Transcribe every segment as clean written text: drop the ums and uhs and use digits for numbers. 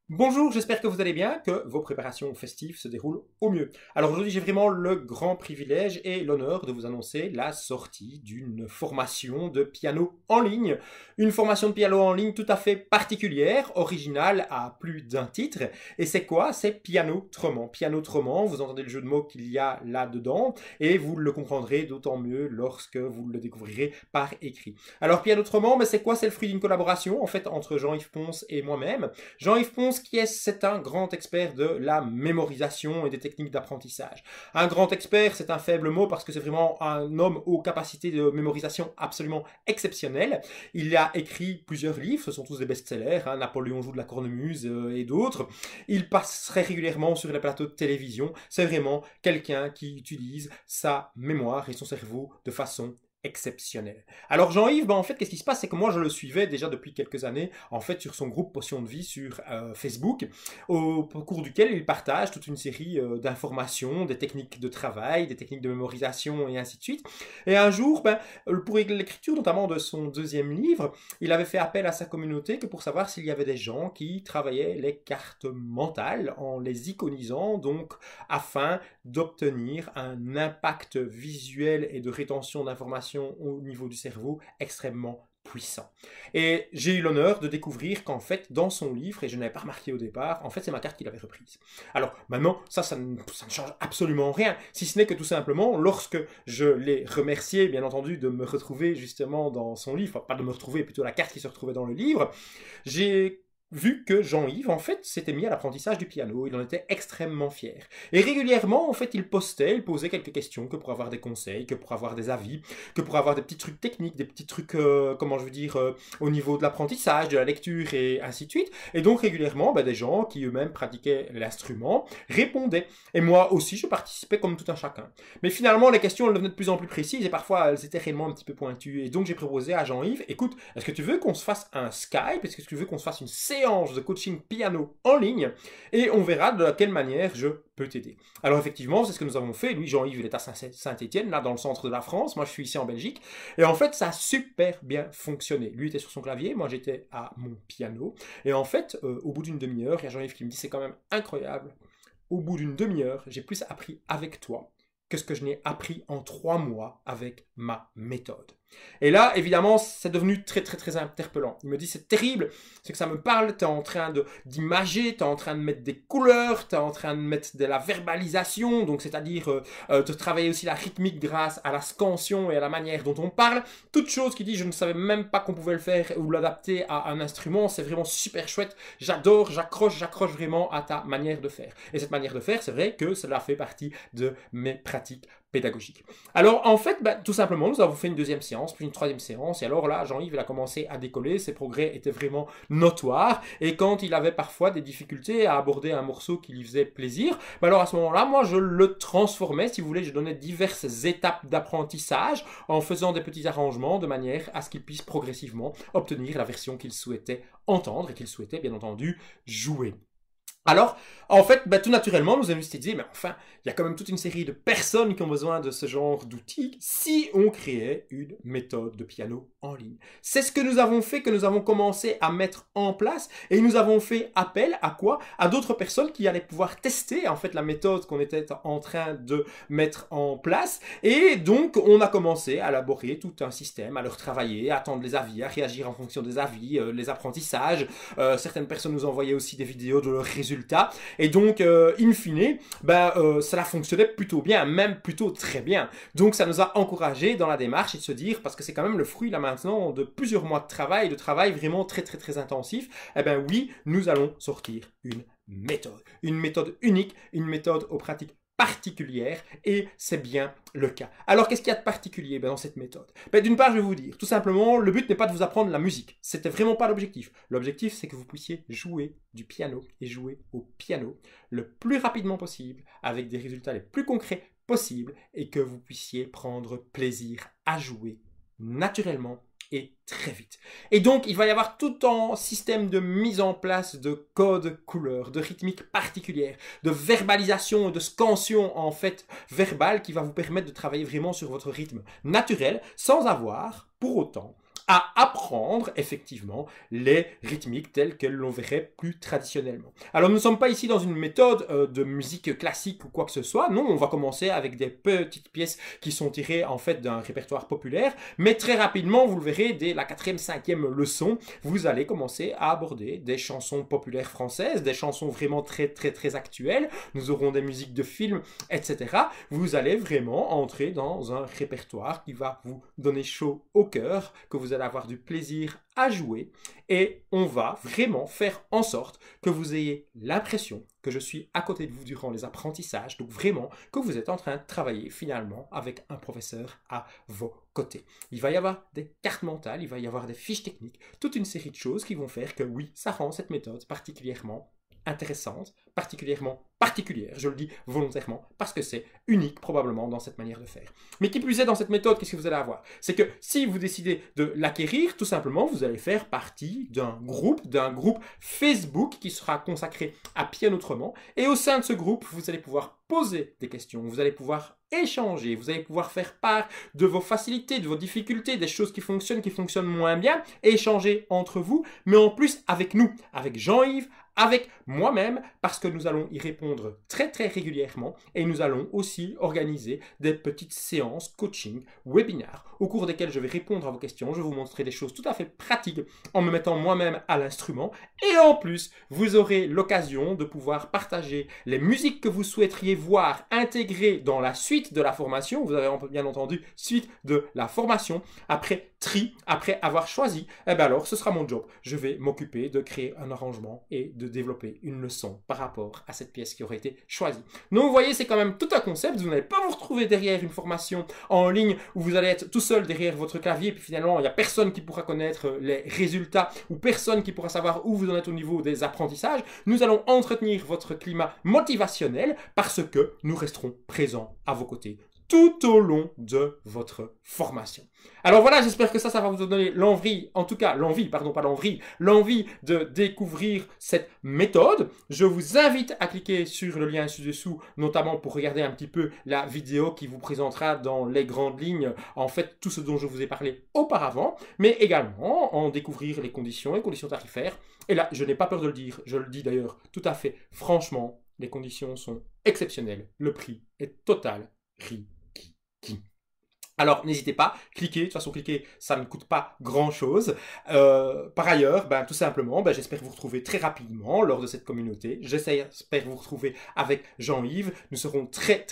Bonjour, j'espère que vous allez bien, que vos préparations festives se déroulent au mieux. Alors aujourd'hui, j'ai vraiment le grand privilège et l'honneur de vous annoncer la sortie d'une formation de piano en ligne. Une formation de piano en ligne tout à fait particulière, originale à plus d'un titre. Et c'est quoi? C'est Pianotrement. Pianotrement, vous entendez le jeu de mots qu'il y a là-dedans et vous le comprendrez d'autant mieux lorsque vous le découvrirez par écrit. Alors Pianotrement, mais c'est quoi? C'est le fruit d'une collaboration en fait entre Jean-Yves Ponce et moi-même. Jean-Yves Ponce, qui est, c'est un grand expert de la mémorisation et des techniques d'apprentissage. Un grand expert, c'est un faible mot parce que c'est vraiment un homme aux capacités de mémorisation absolument exceptionnelles. Il a écrit plusieurs livres, ce sont tous des best-sellers, hein, Napoléon joue de la cornemuse et d'autres. Il passerait régulièrement sur les plateaux de télévision. C'est vraiment quelqu'un qui utilise sa mémoire et son cerveau de façon exceptionnel. Alors Jean-Yves, en fait, qu'est-ce qui se passe? C'est que moi, je le suivais déjà depuis quelques années, en fait, sur son groupe Potion de Vie sur Facebook, au cours duquel il partage toute une série d'informations, des techniques de travail, des techniques de mémorisation et ainsi de suite. Et un jour, pour l'écriture notamment de son deuxième livre, il avait fait appel à sa communauté que pour savoir s'il y avait des gens qui travaillaient les cartes mentales en les iconisant, donc afin d'obtenir un impact visuel et de rétention d'informations au niveau du cerveau extrêmement puissant. Et j'ai eu l'honneur de découvrir qu'en fait, dans son livre, et je n'avais pas remarqué au départ, en fait, c'est ma carte qu'il avait reprise. Alors, maintenant, ça ne change absolument rien, si ce n'est que tout simplement, lorsque je l'ai remercié, bien entendu, de me retrouver justement dans son livre, enfin, pas de me retrouver, plutôt la carte qui se retrouvait dans le livre, j'ai vu que Jean-Yves, en fait, s'était mis à l'apprentissage du piano. Il en était extrêmement fier. Et régulièrement, en fait, il posait quelques questions, que pour avoir des conseils, que pour avoir des avis, que pour avoir des petits trucs techniques, des petits trucs, comment je veux dire, au niveau de l'apprentissage, de la lecture et ainsi de suite. Et donc, régulièrement, des gens qui eux-mêmes pratiquaient l'instrument répondaient. Et moi aussi, je participais comme tout un chacun. Mais finalement, les questions, elles devenaient de plus en plus précises et parfois, elles étaient réellement un petit peu pointues. Et donc, j'ai proposé à Jean-Yves, écoute, est-ce que tu veux qu'on se fasse un Skype? Est-ce que tu veux qu'on se fasse une séance de coaching piano en ligne et on verra de quelle manière je peux t'aider. Alors effectivement, c'est ce que nous avons fait. Lui, Jean-Yves, il est à Saint-Étienne, là dans le centre de la France. Moi, je suis ici en Belgique. Et en fait, ça a super bien fonctionné. Lui était sur son clavier, moi j'étais à mon piano. Et en fait, au bout d'une demi-heure, il y a Jean-Yves qui me dit, c'est quand même incroyable. Au bout d'une demi-heure, j'ai plus appris avec toi que ce que je n'ai appris en 3 mois avec ma méthode. Et là, évidemment, c'est devenu très, très, très interpellant. Il me dit, c'est terrible, c'est que ça me parle, tu es en train d'imager, tu es en train de mettre des couleurs, tu es en train de mettre de la verbalisation, donc c'est-à-dire de travailler aussi la rythmique grâce à la scansion et à la manière dont on parle. Toute chose qui dit, je ne savais même pas qu'on pouvait le faire ou l'adapter à un instrument, c'est vraiment super chouette. J'adore, j'accroche vraiment à ta manière de faire. Et cette manière de faire, c'est vrai que cela fait partie de mes pratiques pédagogique. Alors en fait, tout simplement, nous avons fait une deuxième séance, puis une troisième séance, et alors là, Jean-Yves, il a commencé à décoller, ses progrès étaient vraiment notoires, et quand il avait parfois des difficultés à aborder un morceau qui lui faisait plaisir, alors à ce moment-là, moi, je le transformais, si vous voulez, je donnais diverses étapes d'apprentissage en faisant des petits arrangements de manière à ce qu'il puisse progressivement obtenir la version qu'il souhaitait entendre et qu'il souhaitait, bien entendu, jouer. Alors, en fait, tout naturellement, nous avons dit, mais enfin, il y a quand même toute une série de personnes qui ont besoin de ce genre d'outils si on créait une méthode de piano en ligne. C'est ce que nous avons fait, que nous avons commencé à mettre en place et nous avons fait appel à quoi? À d'autres personnes qui allaient pouvoir tester, en fait, la méthode qu'on était en train de mettre en place. Et donc, on a commencé à élaborer tout un système, à leur travailler, à attendre les avis, à réagir en fonction des avis, les apprentissages. Certaines personnes nous envoyaient aussi des vidéos de leurs résultats. Et donc, in fine, cela fonctionnait plutôt bien, même plutôt très bien. Donc, ça nous a encouragés dans la démarche et de se dire, parce que c'est quand même le fruit là maintenant de plusieurs mois de travail vraiment très très très intensif, eh bien oui, nous allons sortir une méthode unique, une méthode aux pratiques particulière et c'est bien le cas. Alors qu'est-ce qu'il y a de particulier dans cette méthode? D'une part, je vais vous dire, tout simplement, le but n'est pas de vous apprendre la musique. C'était vraiment pas l'objectif. L'objectif, c'est que vous puissiez jouer du piano et jouer au piano le plus rapidement possible, avec des résultats les plus concrets possibles et que vous puissiez prendre plaisir à jouer naturellement et très vite. Et donc, il va y avoir tout un système de mise en place de codes couleurs, de rythmique particulière, de verbalisation, de scansion en fait verbale qui va vous permettre de travailler vraiment sur votre rythme naturel sans avoir pour autant à apprendre effectivement les rythmiques telles que l'on verrait plus traditionnellement. Alors nous ne sommes pas ici dans une méthode de musique classique ou quoi que ce soit, non, on va commencer avec des petites pièces qui sont tirées en fait d'un répertoire populaire, mais très rapidement, vous le verrez, dès la 4e, 5e leçon, vous allez commencer à aborder des chansons populaires françaises, des chansons vraiment très actuelles, nous aurons des musiques de films, etc. Vous allez vraiment entrer dans un répertoire qui va vous donner chaud au cœur, que vous allez avoir du plaisir à jouer et on va vraiment faire en sorte que vous ayez l'impression que je suis à côté de vous durant les apprentissages, donc vraiment que vous êtes en train de travailler finalement avec un professeur à vos côtés. Il va y avoir des cartes mentales, il va y avoir des fiches techniques, toute une série de choses qui vont faire que oui, ça rend cette méthode particulièrement intéressante, particulièrement particulière, je le dis volontairement, parce que c'est unique probablement dans cette manière de faire. Mais qui plus est, dans cette méthode, qu'est-ce que vous allez avoir? C'est que si vous décidez de l'acquérir, tout simplement, vous allez faire partie d'un groupe Facebook qui sera consacré à Piano Autrement, et au sein de ce groupe, vous allez pouvoir poser des questions, vous allez pouvoir échanger, vous allez pouvoir faire part de vos facilités, de vos difficultés, des choses qui fonctionnent moins bien, et échanger entre vous, mais en plus avec nous, avec Jean-Yves, avec moi-même, parce que nous allons y répondre très régulièrement et nous allons aussi organiser des petites séances coaching, webinaires, au cours desquels je vais répondre à vos questions, je vais vous montrer des choses tout à fait pratiques en me mettant moi-même à l'instrument et en plus, vous aurez l'occasion de pouvoir partager les musiques que vous souhaiteriez voir intégrées dans la suite de la formation, vous avez bien entendu, suite de la formation, après tri, après avoir choisi, eh bien alors ce sera mon job, je vais m'occuper de créer un arrangement et de développer une leçon par rapport à cette pièce qui aurait été choisie. Donc vous voyez, c'est quand même tout un concept, vous n'allez pas vous retrouver derrière une formation en ligne où vous allez être tout seul derrière votre clavier, puis finalement il n'y a personne qui pourra connaître les résultats ou personne qui pourra savoir où vous en êtes au niveau des apprentissages. Nous allons entretenir votre climat motivationnel parce que nous resterons présents à vos côtés tout au long de votre formation. Alors voilà, j'espère que ça va vous donner l'envie, en tout cas l'envie de découvrir cette méthode. Je vous invite à cliquer sur le lien ci-dessous, notamment pour regarder un petit peu la vidéo qui vous présentera dans les grandes lignes, en fait, tout ce dont je vous ai parlé auparavant, mais également en découvrir les conditions tarifaires. Et là, je n'ai pas peur de le dire, je le dis d'ailleurs tout à fait franchement, les conditions sont exceptionnelles, le prix est total. Alors, n'hésitez pas, cliquez, de toute façon, cliquer, ça ne coûte pas grand-chose. Par ailleurs, tout simplement, j'espère vous retrouver très rapidement lors de cette communauté. J'espère vous retrouver avec Jean-Yves. Nous serons très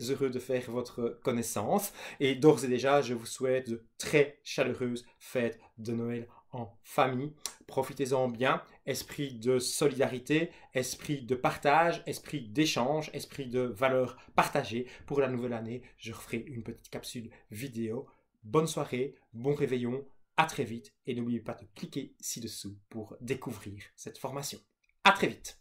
heureux de faire votre connaissance. Et d'ores et déjà, je vous souhaite de très chaleureuses fêtes de Noël en famille. Profitez-en bien, esprit de solidarité, esprit de partage, esprit d'échange, esprit de valeur partagée. Pour la nouvelle année, je referai une petite capsule vidéo. Bonne soirée, bon réveillon, à très vite et n'oubliez pas de cliquer ci-dessous pour découvrir cette formation. À très vite.